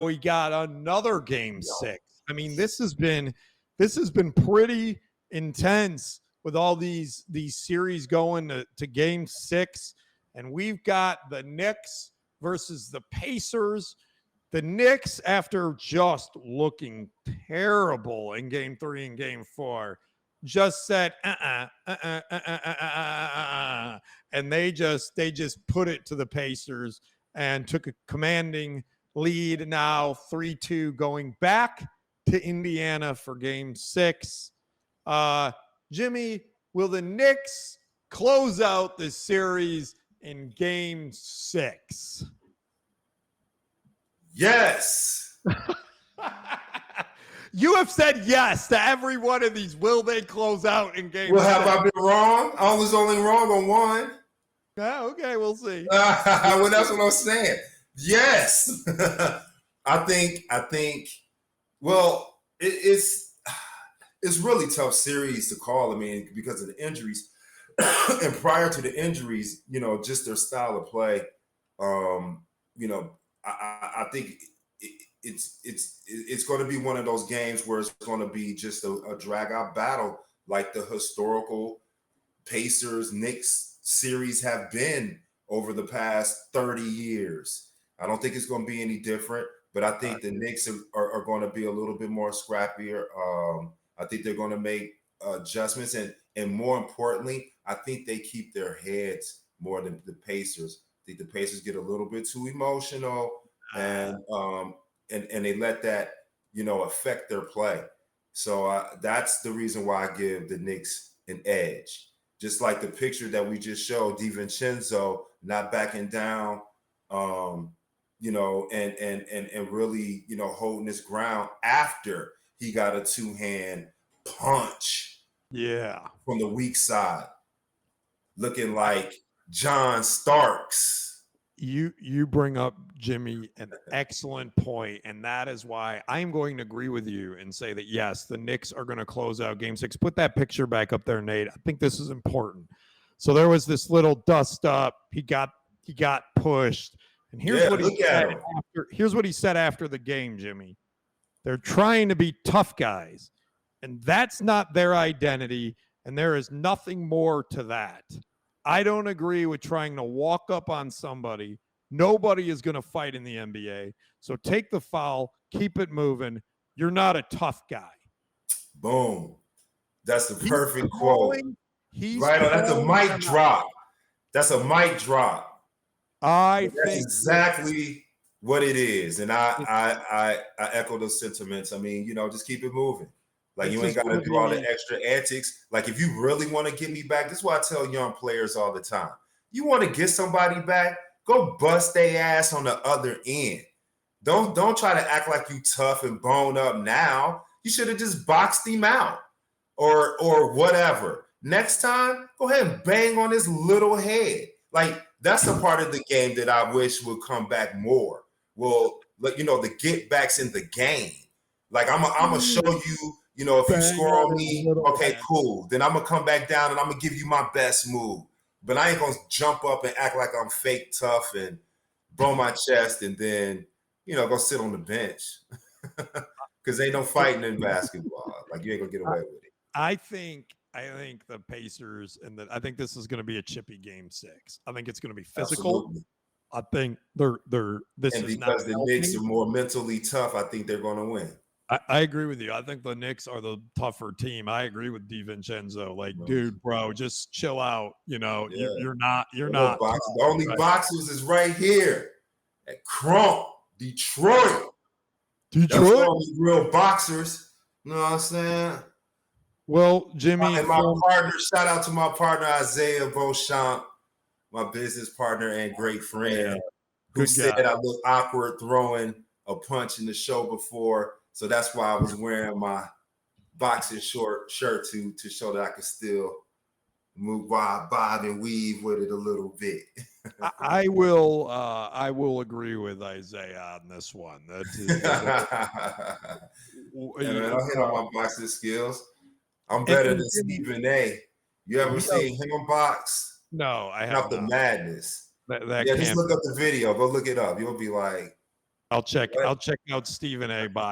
we got another game 6. I mean, this has been pretty intense with all these series going to game 6. And we've got the Knicks versus the Pacers. The Knicks, after just looking terrible in game 3 and game 4, just said, and they just put it to the Pacers and took a commanding lead. Now 3-2 going back to Indiana for game 6. Jimmy, will the Knicks close out the series in game 6? Yes. You have said yes to every one of these. Will they close out in game 6? Well, have I been wrong? I was only wrong on one. Yeah, okay, we'll see. Well, that's what I'm saying. Yes. I think, well, it's really tough series to call. I mean, because of the injuries. And prior to the injuries, just their style of play, I think it's going to be one of those games where it's going to be just a drag out battle like the historical Pacers Knicks series have been over the past 30 years. I don't think it's going to be any different, but I think the Knicks are going to be a little bit more scrappier. I think they're going to make adjustments, and more importantly, I think they keep their heads more than the Pacers. I think the Pacers get a little bit too emotional, and they let that affect their play. So that's the reason why I give the Knicks an edge. Just like the picture that we just showed, DiVincenzo not backing down, and really holding his ground after he got a 2-hand punch. Yeah, from the weak side, looking like John Starks. You bring up, Jimmy, an excellent point, and that is why I'm going to agree with you and say that yes, the Knicks are going to close out game 6. Put that picture back up there, Nate. I think this is important. So there was this little dust up. He got pushed, and here's what he said after. Here's what he said after the game, Jimmy. They're trying to be tough guys, and that's not their identity, and there is nothing more to that. I don't agree with trying to walk up on somebody. Nobody is going to fight in the NBA. So take the foul, keep it moving. You're not a tough guy. Boom. That's the perfect quote. That's a mic drop. That's a mic drop. That's exactly what it is. And I echo those sentiments. I mean, just keep it moving. Like, you ain't got to do all the extra antics. Like, if you really want to get me back, this is what I tell young players all the time. You want to get somebody back, go bust their ass on the other end. Don't try to act like you tough and bone up now. You should have just boxed him out or whatever. Next time, go ahead and bang on his little head. Like, that's a part of the game that I wish would come back more. Well, the get backs in the game. Like, I'm going to show you, if you score on me, okay, cool. Then I'm going to come back down and I'm going to give you my best move. But I ain't going to jump up and act like I'm fake tough and blow my chest and then, go sit on the bench. Because ain't no fighting in basketball. Like, you ain't going to get away with it. I think the Pacers, I think this is going to be a chippy game 6. I think it's going to be physical. Absolutely. I think because the Knicks are more mentally tough, I think they're going to win. I agree with you. I think the Knicks are the tougher team. I agree with DiVincenzo. Like, dude, bro, just chill out. You're not. The only boxers is right here at Crump, Detroit. That's the only real boxers. You know what I'm saying? Well, Jimmy. And my partner, shout out to my partner, Isaiah Beauchamp, my business partner and great friend, who said I look awkward throwing a punch in the show before. So that's why I was wearing my boxing short shirt to show that I could still move, bob and weave with it a little bit. I will agree with Isaiah on this one. That is, I'll hit on my boxing skills. I'm better than Stephen A. You ever seen him box? No, I have not. The madness. That just look up the video. Go look it up. You'll be like, I'll check out Stephen A. box.